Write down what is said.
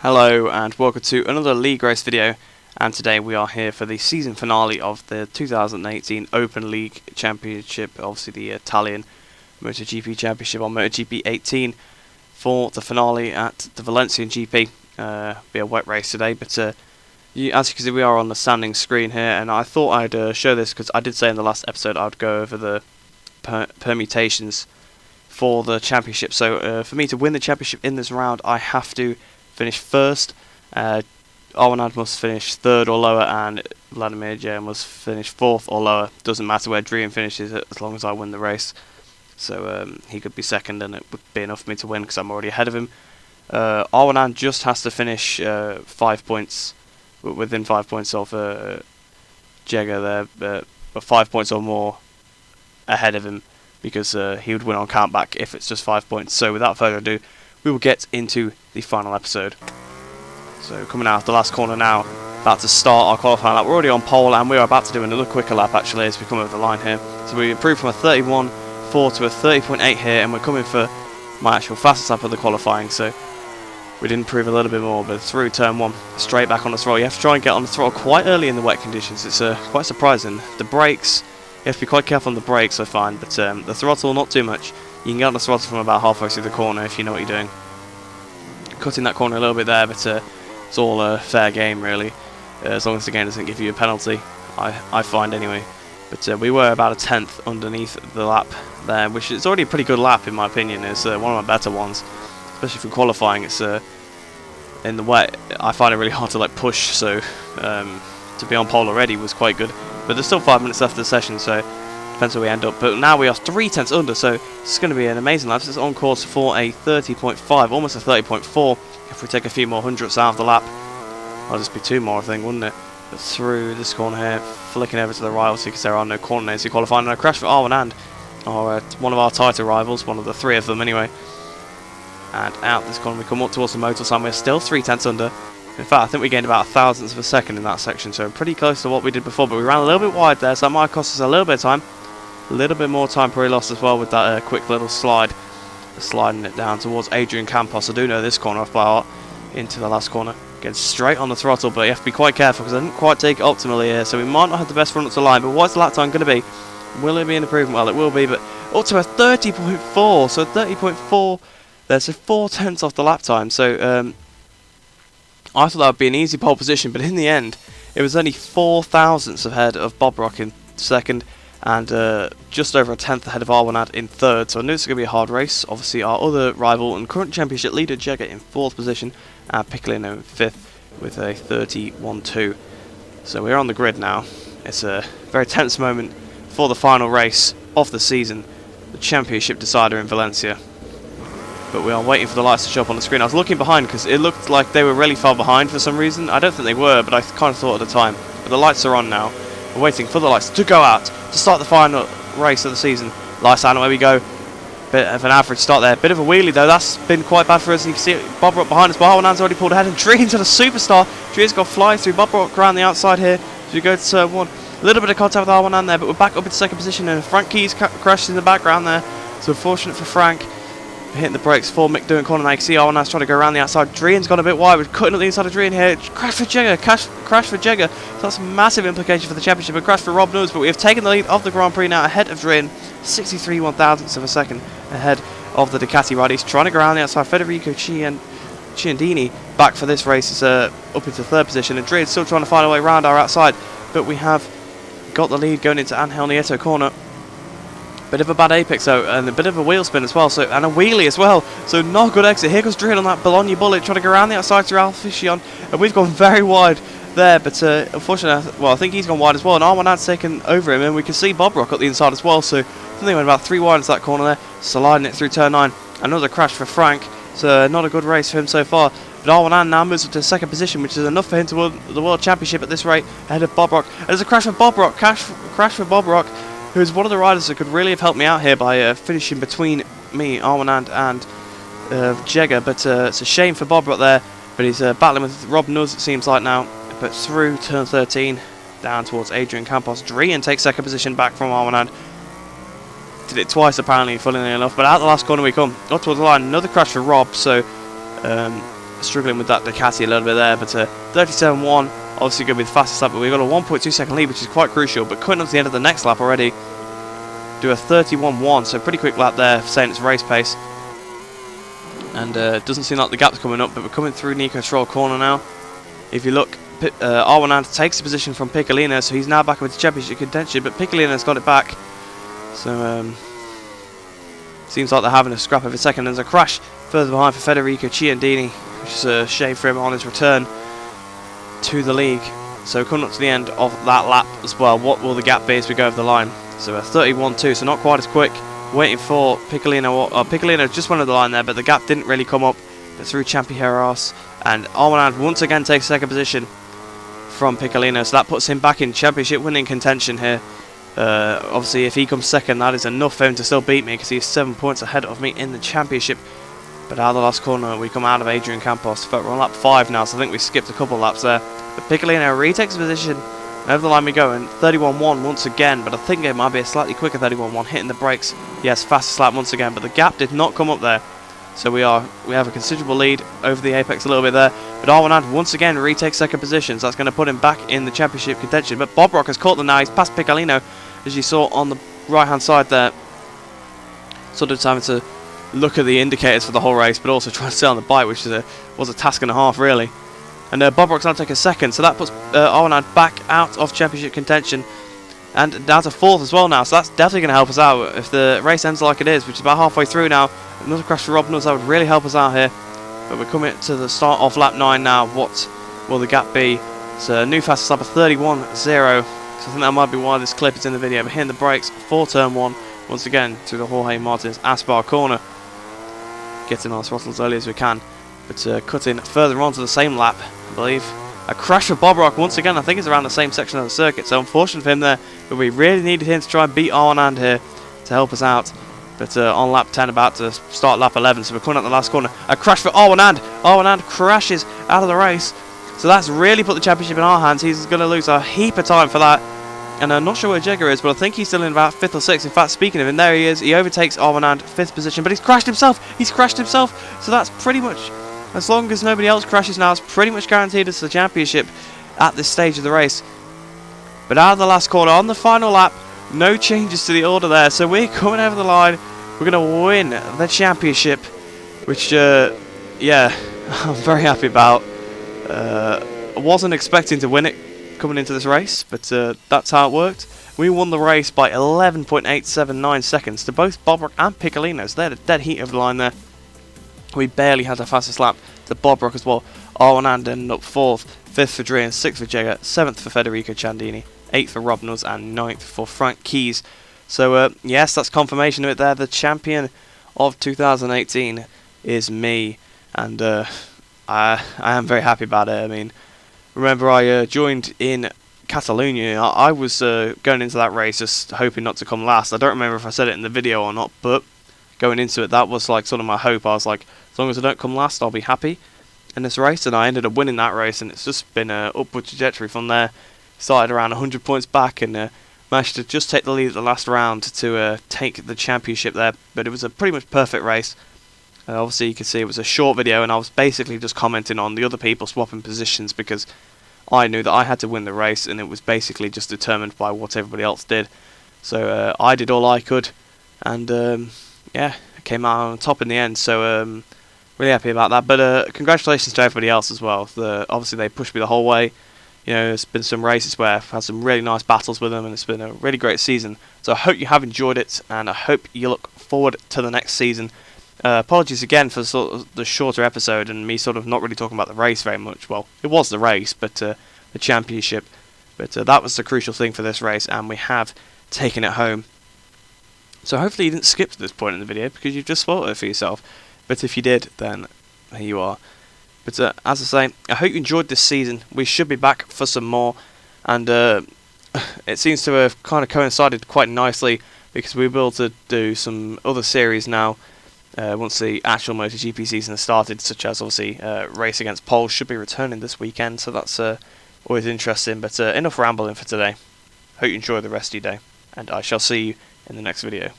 Hello and welcome to another League Race video, and today we are here for the season finale of the 2018 Open League Championship, obviously the Italian MotoGP Championship on MotoGP 18 for the finale at the Valencia GP. Be a wet race today, but as you can see we are on the standing screen here, and I thought I'd show this because I did say in the last episode I'd go over the permutations for the championship. So for me to win the championship in this round I have to finish first, Arwanad must finish third or lower, and Vladimir J must finish fourth or lower. Doesn't matter where Drian finishes as long as I win the race. So he could be second and it would be enough for me to win because I'm already ahead of him. Arwanad just has to finish 5 points, within 5 points of Jega there, but 5 points or more ahead of him, because he would win on countback if it's just 5 points. So without further ado, we will get into the final episode. So coming out of the last corner now, about to start our qualifying lap. We're already on pole and we are about to do another quicker lap actually as we come over the line here. So we improved from a 31.4 to a 30.8 here, and we're coming for my actual fastest lap of the qualifying. So we did improve a little bit more, but through turn 1, straight back on the throttle. You have to try and get on the throttle quite early in the wet conditions. It's quite surprising. The brakes, you have to be quite careful on the brakes I find, but the throttle not too much. You can get on the throttle from about halfway through the corner if you know what you're doing. Cutting that corner a little bit there, but it's all fair game really, as long as the game doesn't give you a penalty, I find anyway. But we were about a tenth underneath the lap there, which is already a pretty good lap in my opinion. It's one of my better ones, especially for qualifying. It's in the wet, I find it really hard to push, so to be on pole already was quite good. But there's still 5 minutes left of the session, so depends where we end up. But now we are 3 tenths under, so it's going to be an amazing lap. It's on course for a 30.5, almost a 30.4. If we take a few more hundredths out of the lap, that'll just be 2 more I think, wouldn't it? But through this corner here, flicking over to the right, obviously because there are no corner names to qualify, and a crash for Arwanad, one of our tighter rivals, one of the 3 of them anyway. And out this corner we come up towards the motor stand. We're still 3 tenths under. In fact, I think we gained about thousandths of a second in that section, so pretty close to what we did before, but we ran a little bit wide there, so that might cost us a little bit of time. A little bit more time probably lost as well with that quick little slide. Sliding it down towards Adrian Campos. I do know this corner off by heart. Into the last corner. Getting straight on the throttle, but you have to be quite careful because I didn't quite take it optimally here, so we might not have the best run up to the line. But what's the lap time going to be? Will it be an improvement? Well, it will be, but up to a 30.4. So 30.4, there's a 4 tenths off the lap time. So I thought that would be an easy pole position, but in the end, it was only 4 thousandths ahead of Bob Rock in second, and just over a tenth ahead of Arwanad in third. So I knew this was going to be a hard race. Obviously our other rival and current championship leader Jega in 4th position, and Piccolino in 5th with a 31.2. So we're on the grid now. It's a very tense moment for the final race of the season, the championship decider in Valencia. But we are waiting for the lights to show up on the screen. I was looking behind because it looked like they were really far behind for some reason. I don't think they were, but I kind of thought at the time. But the lights are on now. We're waiting for the lights to go out to start the final race of the season. Lights out, away we go. Bit of an average start there. Bit of a wheelie though. That's been quite bad for us. And you can see Bob Rock behind us. But Arwanad's already pulled ahead. And Drian's got a superstar. Drian's got flying through Bob Rock around the outside here. So we go to turn 1. A little bit of contact with Arwanad there, but we're back up in second position. And Frank Keys crashed in the background there. So unfortunate for Frank. Hitting the brakes for Mick doing corner now. You can see Arwanad's trying to go around the outside. Drian's gone a bit wide. We're cutting up the inside of Drian here. Crash for Jega. Crash for Jega. So that's a massive implication for the championship. A crash for Rob Nunes, but we have taken the lead of the Grand Prix now ahead of Drian. 63 one-thousandths of a second ahead of the Ducati rider. He's trying to go around the outside. Federico Ciandini back for this race is up into 3rd position, and Drian's still trying to find a way around our outside. But we have got the lead going into Angel Nieto corner. Bit of a bad apex though, and a bit of a wheel spin as well, so, and a wheelie as well, so not a good exit. Here goes Drian on that Bologna bullet, trying to go around the outside through Alficion, and we've gone very wide there, but unfortunately, well, I think he's gone wide as well, and Arwanad's taken over him, and we can see Bob Rock at the inside as well, so I think they went about 3 wide into that corner there, sliding it through turn 9. Another crash for Frank, so not a good race for him so far. But Arwanad now moves up to 2nd position, which is enough for him to win the World Championship at this rate, ahead of Bob Rock. And there's a crash for Bob Rock, crash for Bob Rock, who's one of the riders that could really have helped me out here by finishing between me, Arwanad, and Jega. But it's a shame for Bob Rock there, but he's battling with Rob Nunes it seems like now. But through turn 13, down towards Adrian Campos. Drian takes 2nd position back from Arwanad. Did it twice apparently, funnily enough, but out the last corner we come. Up towards the line, another crash for Rob, so struggling with that Ducati a little bit there, but 37.1, obviously going to be the fastest lap, but we've got a 1.2 second lead, which is quite crucial, but coming up to the end of the next lap already, do a 31.1, so pretty quick lap there, saying it's race pace. And it doesn't seem like the gap's coming up, but we're coming through Nico's Troll corner now. If you look, Arwanand takes the position from Piccolino, so he's now back with the championship contention, but Piccolino's got it back. So, seems like they're having a scrap every second. There's a crash further behind for Federico Ciandini, which is a shame for him on his return to the league. So coming up to the end of that lap as well, what will the gap be as we go over the line? So a 31.2, so not quite as quick. Waiting for Piccolino. Piccolino just went over the line there, but the gap didn't really come up. But through Champi Heras, and Arwanand once again takes second position from Piccolino, so that puts him back in championship winning contention here. Obviously, if he comes second, that is enough for him to still beat me, because he's 7 points ahead of me in the championship. But out of the last corner, we come out of Adrian Campos. But we're on lap 5 now, so I think we skipped a couple of laps there. But Piccolino retakes position, and over the line we go, and 31.1 once again, but I think it might be a slightly quicker 31.1, hitting the brakes. Yes, fastest lap once again, but the gap did not come up there. So we have a considerable lead over the apex a little bit there. But Arwanand once again retakes second position, so that's going to put him back in the championship contention. But Bob Rock has caught them now. He's past Piccolino, as you saw on the right-hand side there. Sort of having to look at the indicators for the whole race, but also trying to stay on the bike, which was a task and a half, really. And Bob Rock's now taking second, so that puts Arwanand back out of championship contention. And down to 4th as well now, so that's definitely going to help us out. If the race ends like it is, which is about halfway through now, another crash for Rob Nuss, that would really help us out here. But we're coming to the start of lap 9 now. What will the gap be? It's a new fastest lap of 31.0. So I think that might be why this clip is in the video. But hitting the brakes for turn 1, once again, through the Jorge Martins Aspar corner. Getting our throttle as early as we can. But cutting further on to the same lap, I believe. A crash for Bob Rock once again. I think it's around the same section of the circuit, so unfortunate for him there. But we really needed him to try and beat Arwanand here to help us out. But on lap 10, about to start lap 11, so we're coming out the last corner. A crash for Arwanand. Arwanand crashes out of the race. So that's really put the championship in our hands. He's going to lose a heap of time for that. And I'm not sure where Jagger is, but I think he's still in about 5th or 6th. In fact, speaking of him, there he is. He overtakes Arwanand, 5th position, but he's crashed himself. He's crashed himself. So that's pretty much, as long as nobody else crashes now, it's pretty much guaranteed us the championship at this stage of the race. But out of the last corner, on the final lap, no changes to the order there. So we're coming over the line. We're going to win the championship, which, yeah, I'm very happy about. I wasn't expecting to win it coming into this race, but that's how it worked. We won the race by 11.879 seconds to both Bob Rock and Piccolino. So they're the dead heat of the line there. We barely had the fastest lap to Bob Rock as well. Arwanand ended up 4th, 5th for Dre, 6th for Jagger, 7th for Federico Ciandini, 8th for Rob Nuss, and 9th for Frank Keys. So, yes, that's confirmation of it there. The champion of 2018 is me, and I am very happy about it. I mean, remember I joined in Catalonia. I was going into that race just hoping not to come last. I don't remember if I said it in the video or not, but going into it, that was like sort of my hope. I was like, as long as I don't come last, I'll be happy in this race, and I ended up winning that race, and it's just been an upward trajectory from there. Started around 100 points back, and managed to just take the lead at the last round to take the championship there. But it was a pretty much perfect race. Obviously, you can see it was a short video, and I was basically just commenting on the other people swapping positions because I knew that I had to win the race, and it was basically just determined by what everybody else did. So I did all I could, and yeah, I came out on top in the end. So really happy about that. But congratulations to everybody else as well. Obviously, they pushed me the whole way. You know, there's been some races where I've had some really nice battles with them, and it's been a really great season. So I hope you have enjoyed it, and I hope you look forward to the next season. Apologies again for sort of the shorter episode and me sort of not really talking about the race very much. Well, it was the race, but the championship. But that was the crucial thing for this race, and we have taken it home. So hopefully you didn't skip to this point in the video because you've just spoiled it for yourself. But if you did, then here you are. But as I say, I hope you enjoyed this season. We should be back for some more, and it seems to have kind of coincided quite nicely because we'll be able to do some other series now once the actual MotoGP season has started, such as obviously Race Against Poles should be returning this weekend, so that's always interesting. But enough rambling for today. Hope you enjoy the rest of your day, and I shall see you in the next video.